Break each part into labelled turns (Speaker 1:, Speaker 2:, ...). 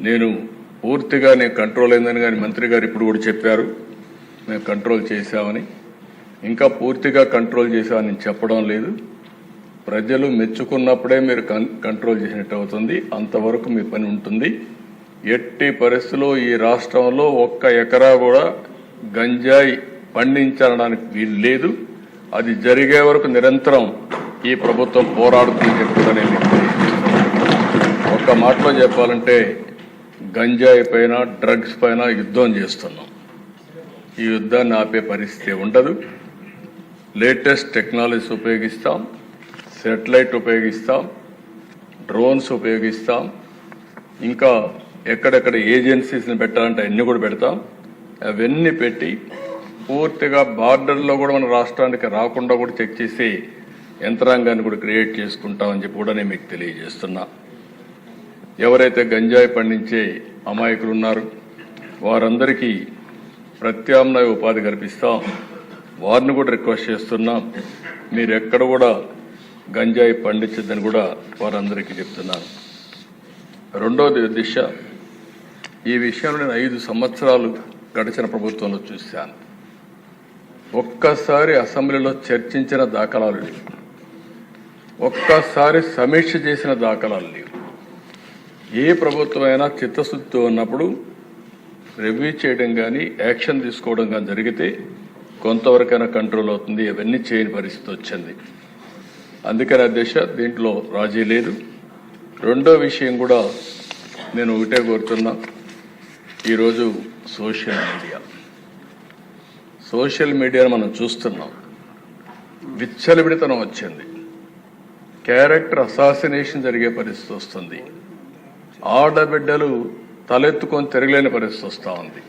Speaker 1: నేను పూర్తిగా కంట్రోల్ అయిందని కానీ మంత్రి గారు ఇప్పుడు కూడా చెప్పారు మేము కంట్రోల్ చేశామని. ఇంకా పూర్తిగా కంట్రోల్ చేశామని నేను చెప్పడం లేదు. ప్రజలు మెచ్చుకున్నప్పుడే మీరు కంట్రోల్ చేసినట్టు అవుతుంది. అంతవరకు మీ పని ఉంటుంది. ఎట్టి పరిస్థితుల్లో ఈ రాష్ట్రంలో 1 ఎకరా కూడా గంజాయి పండించడానికి వీలు లేదు. అది జరిగే వరకు నిరంతరం ఈ ప్రభుత్వం పోరాడుతుందని చెప్పుకునే ఒక్క మాటలో చెప్పాలంటే గంజాయి పైన డ్రగ్స్ పైన యుద్ధం చేస్తున్నాం. ఈ యుద్ధాన్ని ఆపే పరిస్థితి ఉండదు. లేటెస్ట్ టెక్నాలజీస్ ఉపయోగిస్తాం, శాటిలైట్ ఉపయోగిస్తాం, డ్రోన్స్ ఉపయోగిస్తాం, ఇంకా ఎక్కడెక్కడ ఏజెన్సీస్ని పెట్టాలంటే అన్ని కూడా పెడతాం. అవన్నీ పెట్టి పూర్తిగా బార్డర్లో కూడా మన రాష్ట్రానికి రాకుండా కూడా చెక్ చేసి యంత్రాంగాన్ని కూడా క్రియేట్ చేసుకుంటామని చెప్పి కూడా నేను మీకు తెలియజేస్తున్నా. ఎవరైతే గంజాయి పండించే అమాయకులు ఉన్నారో వారందరికీ ప్రత్యామ్నాయ ఉపాధి కల్పిస్తాం. వారిని కూడా రిక్వెస్ట్ చేస్తున్నాం, మీరు ఎక్కడ కూడా గంజాయి పండించద్దని కూడా వారందరికీ చెప్తున్నాను. రెండోది దిశ, ఈ విషయంలో నేను 5 సంవత్సరాలు గడిచిన ప్రభుత్వంలో చూశాను. ఒక్కసారి అసెంబ్లీలో చర్చించిన దాఖలాలు లేవు, ఒక్కసారి సమీక్ష చేసిన దాఖలాలు లేవు. ఏ ప్రభుత్వమైనా చిత్తశుద్ధితో ఉన్నప్పుడు రివ్యూ చేయడం కానీ యాక్షన్ తీసుకోవడం కానీ జరిగితే కొంతవరకైనా కంట్రోల్ అవుతుంది. అవన్నీ చేయని పరిస్థితి వచ్చింది. అందుకని అధ్యక్ష దీంట్లో రాజీ లేదు. రెండో విషయం కూడా నేను ఒకటే కోరుతున్నా, ఈరోజు సోషల్ మీడియాను మనం చూస్తున్నాం. విచ్చలవిడితనం వచ్చింది, క్యారెక్టర్ అసాసినేషన్ జరిగే పరిస్థితి వస్తుంది, ఆడబిడ్డలు తలెత్తుకొని తిరగలేని పరిస్థితి వస్తూ ఉంది.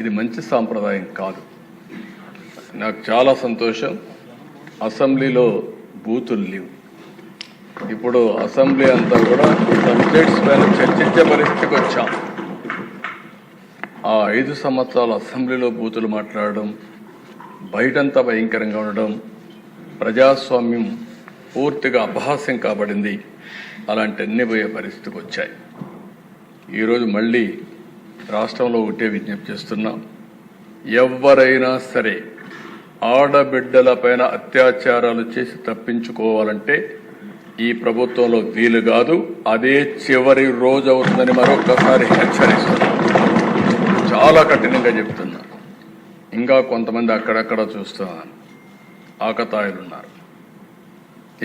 Speaker 1: ఇది మంచి సాంప్రదాయం కాదు. నాకు చాలా సంతోషం, అసెంబ్లీలో బూతులు లేవు. ఇప్పుడు అసెంబ్లీ అంతా కూడా సబ్జెక్ట్స్ పైన చర్చించే పరిస్థితికి వచ్చాం. ఆ 5 సంవత్సరాలు అసెంబ్లీలో బూతులు మాట్లాడడం, బయటంతా భయంకరంగా ఉండడం, ప్రజాస్వామ్యం పూర్తిగా అపహాస్యం కాబడింది. అలాంటి అన్ని పోయే పరిస్థితికి వచ్చాయి. ఈరోజు మళ్ళీ రాష్ట్రంలో ఒకటే విజ్ఞప్తి చేస్తున్నాం, ఎవరైనా సరే ఆడబిడ్డల పైన అత్యాచారాలు చేసి తప్పించుకోవాలంటే ఈ ప్రభుత్వంలో వీలు కాదు. అదే చివరి రోజు అవుతుందని మరొకసారి హెచ్చరిస్తున్నాం. చాలా కఠినంగా చెప్తున్నా. ఇంకా కొంతమంది అక్కడక్కడ చూస్తున్నాను, ఆకతాయిలున్నారు,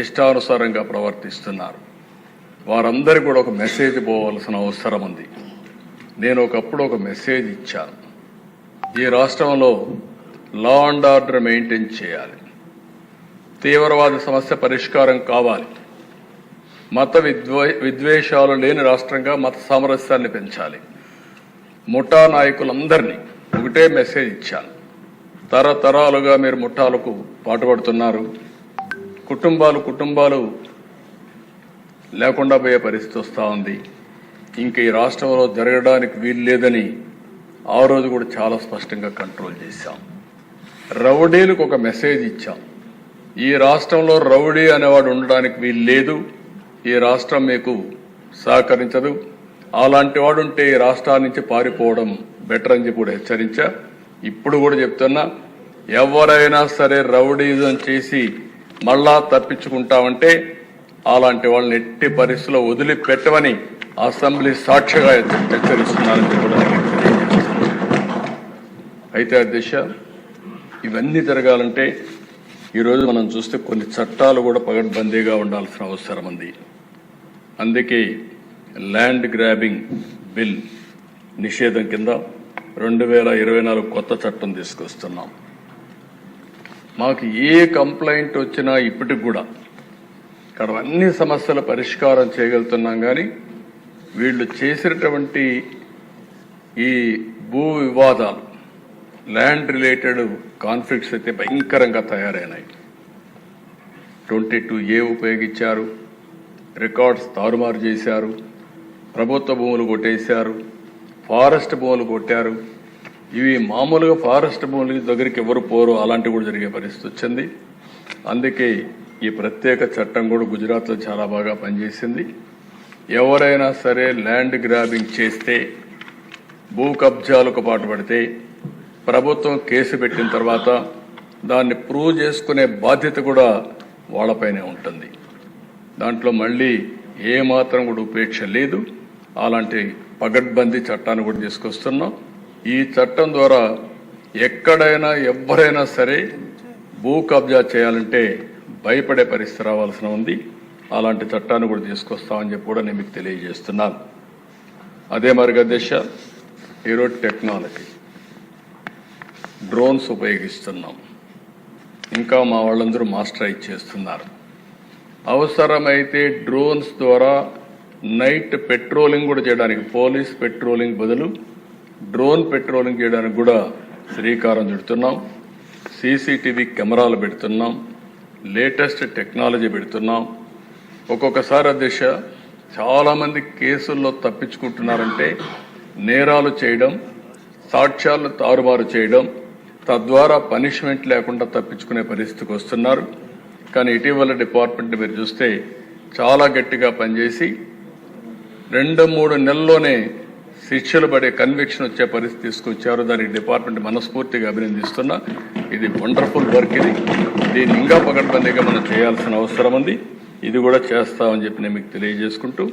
Speaker 1: ఇష్టానుసారంగా ప్రవర్తిస్తున్నారు. వారందరికీ కూడా ఒక మెసేజ్ పోవాల్సిన అవసరం ఉంది. నేను ఒకప్పుడు ఒక మెసేజ్ ఇచ్చాను, ఈ రాష్ట్రంలో లా అండ్ ఆర్డర్ మెయింటైన్ చేయాలి, తీవ్రవాద సమస్య పరిష్కారం కావాలి, మత విద్వేషాలు లేని రాష్ట్రంగా మత సామరస్యాన్ని పెంచాలి. ముఠా నాయకులందరినీ ఒకటే మెసేజ్ ఇచ్చాను, తరతరాలుగా మీరు ముఠాలకు పాటుపడుతున్నారు, కుటుంబాలు లేకుండా పోయే పరిస్థితి వస్తూ ఉంది. ఇంక ఈ రాష్ట్రంలో జరగడానికి వీలు లేదని ఆ రోజు కూడా చాలా స్పష్టంగా కంట్రోల్ చేశాం. రౌడీలకు ఒక మెసేజ్ ఇచ్చాం, ఈ రాష్ట్రంలో రౌడీ అనేవాడు ఉండడానికి వీలు లేదు, ఈ రాష్ట్రం మీకు సహకరించదు, అలాంటి వాడు ఉంటే ఈ రాష్ట్రాల నుంచి పారిపోవడం బెటర్ అని చెప్పి కూడా హెచ్చరించా. ఇప్పుడు కూడా చెప్తున్నా, ఎవరైనా సరే రౌడీజం చేసి మళ్ళా తప్పించుకుంటామంటే అలాంటి వాళ్ళని ఎట్టి పరిస్థితుల్లో వదిలిపెట్టమని అసెంబ్లీ సాక్షిగా హెచ్చరిస్తున్నారని కూడా అయితే అధ్యక్ష, ఇవన్నీ జరగాలంటే ఈరోజు మనం చూస్తే కొన్ని చట్టాలు కూడా పగడ్బందీగా ఉండాల్సిన అవసరం ఉంది. అందుకే ల్యాండ్ గ్రాబింగ్ బిల్ నిషేధం కింద 2024 కొత్త చట్టం తీసుకొస్తున్నాం. మాకు ఏ కంప్లైంట్ వచ్చినా ఇప్పటికి కూడా ఇక్కడ అన్ని సమస్యల పరిష్కారం చేయగలుగుతున్నాం. కానీ వీళ్ళు చేసినటువంటి ఈ భూ వివాదాలు, ల్యాండ్ రిలేటెడ్ కాన్ఫ్లిక్ట్స్ అయితే భయంకరంగా తయారైనాయి. 22A ఉపయోగించారు, రికార్డ్స్ తారుమారు చేశారు, ప్రభుత్వ భూములు కొట్టేశారు, ఫారెస్ట్ భూములు కొట్టారు. ఇవి మామూలుగా ఫారెస్ట్ భూముల దగ్గరికి ఎవరు పోరు, అలాంటివి కూడా జరిగే పరిస్థితి వచ్చింది. అందుకే ఈ ప్రత్యేక చట్టం కూడా గుజరాత్లో చాలా బాగా పనిచేసింది. ఎవరైనా సరే ల్యాండ్ గ్రాబింగ్ చేస్తే, భూ కబ్జాలకు పాటుపడితే ప్రభుత్వం కేసు పెట్టిన తర్వాత దాన్ని ప్రూవ్ చేసుకునే బాధ్యత కూడా వాళ్ళపైనే ఉంటుంది. దాంట్లో మళ్ళీ ఏ మాత్రం కూడా ఉపేక్ష లేదు. అలాంటి పగడ్బందీ చట్టాన్ని కూడా తీసుకొస్తున్నాం. ఈ చట్టం ద్వారా ఎక్కడైనా ఎవరైనా సరే భూ కబ్జా చేయాలంటే భయపడే పరిస్థితి రావాల్సిన ఉంది. అలాంటి చట్టాన్ని కూడా తీసుకొస్తామని చెప్పి కూడా నేను మీకు తెలియజేస్తున్నాను. అదే మరిగా దిశ ఈరోజు టెక్నాలజీ డ్రోన్స్ ఉపయోగిస్తున్నాం. ఇంకా మా వాళ్ళందరూ మాస్టరైజ్ చేస్తున్నారు. అవసరమైతే డ్రోన్స్ ద్వారా నైట్ పెట్రోలింగ్ కూడా చేయడానికి, పోలీస్ పెట్రోలింగ్ బదులు డ్రోన్ పెట్రోలింగ్ చేయడానికి కూడా శ్రీకారం చుడుతున్నాం. సీసీటీవీ కెమెరాలు పెడుతున్నాం. లేటెస్ట్ టెక్నాలజీ పెడుతున్నాం. ఒక్కొక్కసారి అధ్యక్ష చాలామంది కేసుల్లో తప్పించుకుంటున్నారంటే నేరాలు చేయడం, సాక్ష్యాలను తారుమారు చేయడం, తద్వారా పనిష్మెంట్ లేకుండా తప్పించుకునే పరిస్థితికి వస్తున్నారు. కానీ ఇటీవల డిపార్ట్మెంట్ మీరు చూస్తే చాలా గట్టిగా పనిచేసి 2-3 నెలల్లోనే శిక్షలు పడే కన్విక్షన్ వచ్చే పరిస్థితి తీసుకొచ్చారు. దానికి డిపార్ట్మెంట్ మనస్ఫూర్తిగా అభినందిస్తున్నా. ఇది వండర్ఫుల్ వర్క్. దీన్ని ఇంకా పకడ్బందీగా మనం చేయాల్సిన అవసరం ఉంది. ఇది కూడా చేస్తామని చెప్పి నేను మీకు తెలియజేసుకుంటూ